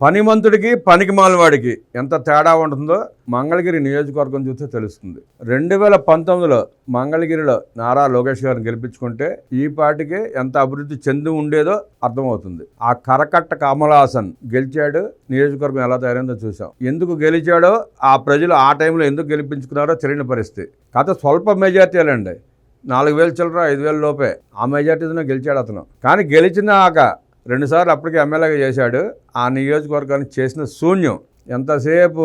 పనిమంతుడికి పనికిమాలినవాడికి ఎంత తేడా ఉంటుందో మంగళగిరి నియోజకవర్గం చూస్తే తెలుస్తుంది. 2019లో మంగళగిరిలో నారా లోకేష్ గారిని గెలిపించుకుంటే ఈ పార్టీకి ఎంత అభివృద్ధి చెంది ఉండేదో అర్థమవుతుంది. ఆ కరకట్ట కమల్ హాసన్ గెలిచాడు, నియోజకవర్గం ఎలా తయారైందో చూసాం. ఎందుకు గెలిచాడో ఆ ప్రజలు ఆ టైంలో ఎందుకు గెలిపించుకున్నారో తెలియని పరిస్థితి. కాకపోతే స్వల్ప మెజార్టీలండి, 4,000 చిల్లర 5,000 లోపే ఆ మెజార్టీతోనే గెలిచాడు అతను. కానీ గెలిచినాక 2 సార్లు అప్పటికే ఎమ్మెల్యేగా చేశాడు. ఆ నియోజకవర్గానికి చేసిన శూన్యం. ఎంతసేపు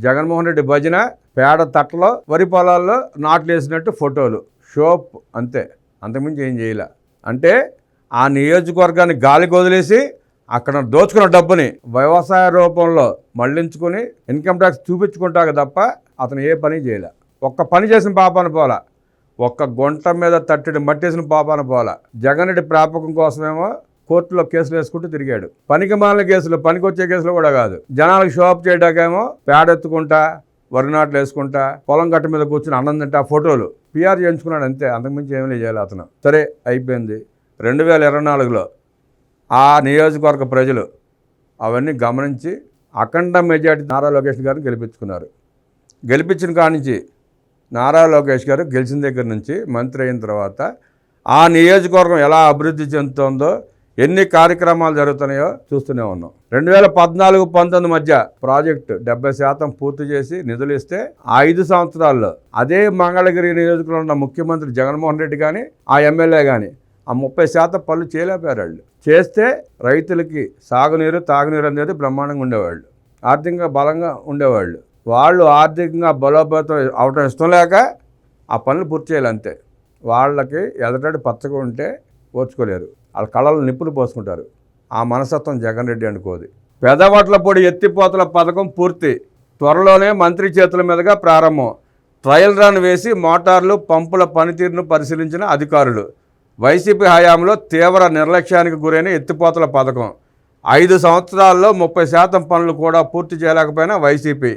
జగన్మోహన్ రెడ్డి భజన, పేడ తట్టలో వరి పొలాల్లో నాట్లు వేసినట్టు ఫోటోలు, షోప్, అంతే, అంతకుమించి ఏం చేయలే. అంటే ఆ నియోజకవర్గాన్ని గాలికి వదిలేసి అక్కడ దోచుకున్న డబ్బుని వ్యవసాయ రూపంలో మళ్లించుకుని ఇన్కమ్ ట్యాక్స్ చూపించుకుంటాక తప్ప అతను ఏ పని చేయలే. ఒక్క పని చేసిన పాపాన పోలా, ఒక్క గుంట మీద తట్టడి మట్టేసిన పాపాన పోలా. జగన్ రెడ్డి ప్రాపకం కోసమేమో కోర్టులో కేసులు వేసుకుంటూ తిరిగాడు. పనికి మాలిన కేసులు, పనికొచ్చే కేసులు కూడా కాదు. జనాలకు షోఅప్ చేయడాకేమో పేడెత్తుకుంటా, వరి నాట్లు వేసుకుంటా, పొలం గట్ట మీద కూర్చుని అన్నం తింటా ఫోటోలు పిఆర్ చేయించుకున్నాడు, అంతే. అంతకుమించి ఏమీ చేయాలి అతను. సరే, అయిపోయింది. 2024లో ఆ నియోజకవర్గ ప్రజలు అవన్నీ గమనించి అఖండ మెజార్టీ నారా లోకేష్ గారిని గెలిపించుకున్నారు. గెలిపించిన కాడి నుంచి నారా లోకేష్ గారు గెలిచిన దగ్గర నుంచి మంత్రి అయిన తర్వాత ఆ నియోజకవర్గం ఎలా అభివృద్ధి చెందుతుందో, ఎన్ని కార్యక్రమాలు జరుగుతున్నాయో చూస్తూనే ఉన్నాం. 2014-19 మధ్య ప్రాజెక్టు 70% పూర్తి చేసి నిధులు ఇస్తే 5 సంవత్సరాల్లో అదే మంగళగిరి నియోజకవర్గంలో ఉన్న ముఖ్యమంత్రి జగన్మోహన్ రెడ్డి కానీ ఆ ఎమ్మెల్యే కానీ ఆ 30% పనులు చేయలేపారు. వాళ్ళు చేస్తే రైతులకి సాగునీరు, తాగునీరు అనేది బ్రహ్మాండంగా ఉండేవాళ్ళు, ఆర్థికంగా బలంగా ఉండేవాళ్ళు. వాళ్ళు ఆర్థికంగా బలోపేతం అవటం ఇష్టం లేక ఆ పనులు పూర్తి చేయాలి, అంతే. వాళ్ళకి ఎదటడి పచ్చగా ఉంటే ఓర్చుకోలేరు, వాళ్ళ కళలు నిప్పులు పోసుకుంటారు. ఆ మనస్తత్వం జగన్ రెడ్డి అనుకోది. పెదవట్ల పొడి ఎత్తిపోతల పథకం పూర్తి, త్వరలోనే మంత్రి చేతుల మీదుగా ప్రారంభం. ట్రయల్ రన్ వేసి మోటార్లు, పంపుల పనితీరును పరిశీలించిన అధికారులు. వైసీపీ హయాంలో తీవ్ర నిర్లక్ష్యానికి గురైన ఎత్తిపోతల పథకం 5 సంవత్సరాల్లో 30% పనులు కూడా పూర్తి చేయలేకపోయినా వైసీపీ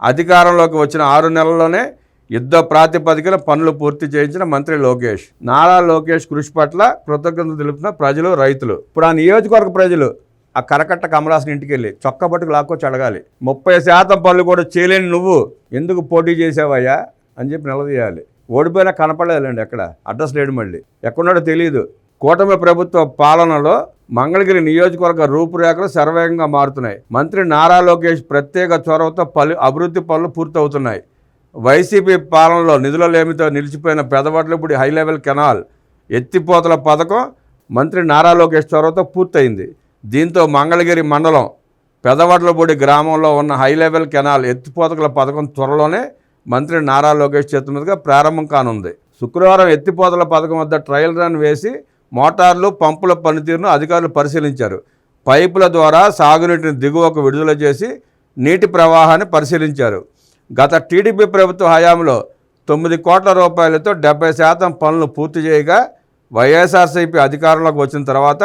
అధికారంలోకి వచ్చిన 6 నెలల్లోనే యుద్ధ ప్రాతిపదికన పనులు పూర్తి చేయించిన మంత్రి లోకేష్. నారా లోకేష్ కృషి పట్ల కృతజ్ఞతలు తెలుపుతున్న ప్రజలు, రైతులు. ఇప్పుడు ఆ నియోజకవర్గ ప్రజలు ఆ కరకట్ట కమల్ హాసన్ ఇంటికి వెళ్ళి చొక్కా పట్టుకు లాక్కొచ్చి అడగాలి, 30% పనులు కూడా చేయలేని నువ్వు ఎందుకు పోటీ చేసావయ్యా అని చెప్పి నిలదీయాలి. ఓడిపోయినా కనపడలేదండి, ఎక్కడ అడ్రస్ లేడు, మళ్ళీ ఎక్కడున్నాడో తెలియదు. కూటమి ప్రభుత్వ పాలనలో మంగళగిరి నియోజకవర్గ రూపురేఖలు శరవేగంగా మారుతున్నాయి. మంత్రి నారా లోకేష్ ప్రత్యేక చొరవతో అభివృద్ధి పనులు పూర్తవుతున్నాయి. వైసీపీ పాలనలో నిధుల లేమితో నిలిచిపోయిన పెదవట్లపూడి హై లెవెల్ కెనాల్ ఎత్తిపోతల పథకం మంత్రి నారా లోకేష్ చొరవతో పూర్తయింది. దీంతో మంగళగిరి మండలం పెదవట్లపూడి గ్రామంలో ఉన్న హై లెవెల్ కెనాల్ ఎత్తిపోతల పథకం త్వరలోనే మంత్రి నారా లోకేష్ చేతుల మీదుగా ప్రారంభం కానుంది. శుక్రవారం ఎత్తిపోతల పథకం వద్ద ట్రయల్ రన్ వేసి మోటార్లు, పంపుల పనితీరును అధికారులు పరిశీలించారు. పైపుల ద్వారా సాగునీటిని దిగువకు విడుదల చేసి నీటి ప్రవాహాన్ని పరిశీలించారు. గత టీడీపీ ప్రభుత్వ హయాంలో 9 కోట్ల రూపాయలతో 70% పనులు పూర్తి చేయగా వైఎస్ఆర్సీపీ అధికారంలోకి వచ్చిన తర్వాత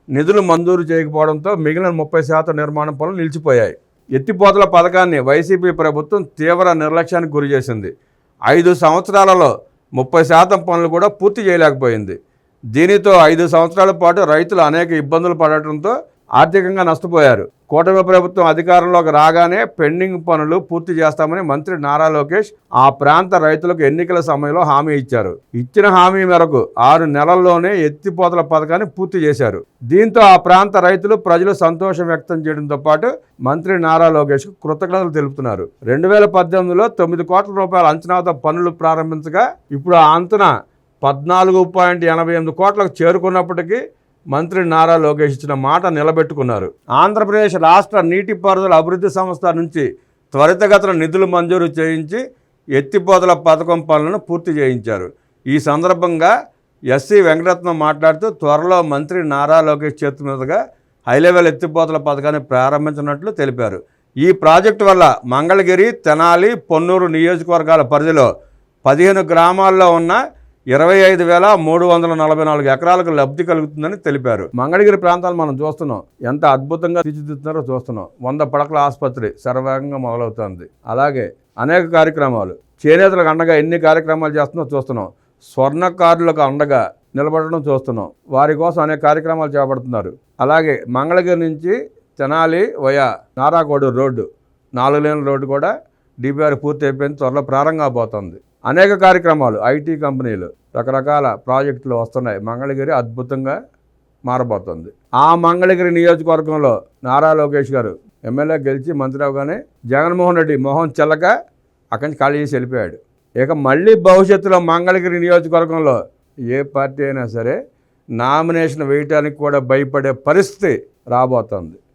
నిధులు మంజూరు చేయకపోవడంతో మిగిలిన 30% నిర్మాణం పనులు నిలిచిపోయాయి. ఎత్తిపోతల పథకాన్ని వైసీపీ ప్రభుత్వం తీవ్ర నిర్లక్ష్యానికి గురి చేసింది. 5 సంవత్సరాలలో 30% పనులు కూడా పూర్తి చేయలేకపోయింది. దీనితో 5 సంవత్సరాల పాటు రైతులు అనేక ఇబ్బందులు పడటంతో ఆర్థికంగా నష్టపోయారు. కూటమి ప్రభుత్వం అధికారంలోకి రాగానే పెండింగ్ పనులు పూర్తి చేస్తామని మంత్రి నారా లోకేష్ ఆ ప్రాంత రైతులకు ఎన్నికల సమయంలో హామీ ఇచ్చారు. ఇచ్చిన హామీ మేరకు 6 నెలల్లోనే ఎత్తిపోతల పథకాన్ని పూర్తి చేశారు. దీంతో ఆ ప్రాంత రైతులు, ప్రజలు సంతోషం వ్యక్తం చేయడంతో పాటు మంత్రి నారా లోకేష్కు కృతజ్ఞతలు తెలుపుతున్నారు. 2018లో 9 కోట్ల రూపాయల అంచనాతో పనులు ప్రారంభించగా ఇప్పుడు ఆ అంచనా 14.88 కోట్లకు చేరుకున్నప్పటికీ మంత్రి నారా లోకేష్ ఇచ్చిన మాట నిలబెట్టుకున్నారు. ఆంధ్రప్రదేశ్ రాష్ట్ర నీటిపారుదల అభివృద్ధి సంస్థ నుంచి త్వరితగతిన నిధులు మంజూరు చేయించి ఎత్తిపోతల పథకం పనులను పూర్తి చేయించారు. ఈ సందర్భంగా ఎస్సీ వెంకటరత్నం మాట్లాడుతూ త్వరలో మంత్రి నారా లోకేష్ చేతుల మీదుగా హై లెవెల్ ఎత్తిపోతల పథకాన్ని ప్రారంభించినట్లు తెలిపారు. ఈ ప్రాజెక్టు వల్ల మంగళగిరి, తెనాలి, పొన్నూరు నియోజకవర్గాల పరిధిలో 15 గ్రామాల్లో ఉన్న 25,344 ఎకరాలకు లబ్ధి కలుగుతుందని తెలిపారు. మంగళగిరి ప్రాంతాలు మనం చూస్తున్నాం, ఎంత అద్భుతంగా తీర్చిదిద్దుతున్నారో చూస్తున్నాం. 100 పడకల ఆసుపత్రి శరవేగంగా మొదలవుతుంది. అలాగే అనేక కార్యక్రమాలు, చేనేతలకు అండగా ఎన్ని కార్యక్రమాలు చేస్తున్నారో చూస్తున్నాం. స్వర్ణకారులకు అండగా నిలబడడం చూస్తున్నాం. వారి కోసం అనేక కార్యక్రమాలు చేపడుతున్నారు. అలాగే మంగళగిరి నుంచి తెనాలి వయా నారాకోడూరు రోడ్డు 4 లేన్ల రోడ్డు కూడా డిపిఆర్ పూర్తి అయిపోయింది, త్వరలో ప్రారంభం కాబోతుంది. అనేక కార్యక్రమాలు, ఐటీ కంపెనీలు, రకరకాల ప్రాజెక్టులు వస్తున్నాయి. మంగళగిరి అద్భుతంగా మారబోతుంది. ఆ మంగళగిరి నియోజకవర్గంలో నారా లోకేష్ గారు ఎమ్మెల్యే గెలిచి మంత్రి అవగానే జగన్మోహన్ రెడ్డి మొహం చెల్లక అక్కడి నుంచి ఖాళీ చేసి వెళ్ళిపోయాడు. ఇక మళ్ళీ భవిష్యత్తులో మంగళగిరి నియోజకవర్గంలో ఏ పార్టీ అయినా సరే నామినేషన్ వేయటానికి కూడా భయపడే పరిస్థితి రాబోతుంది.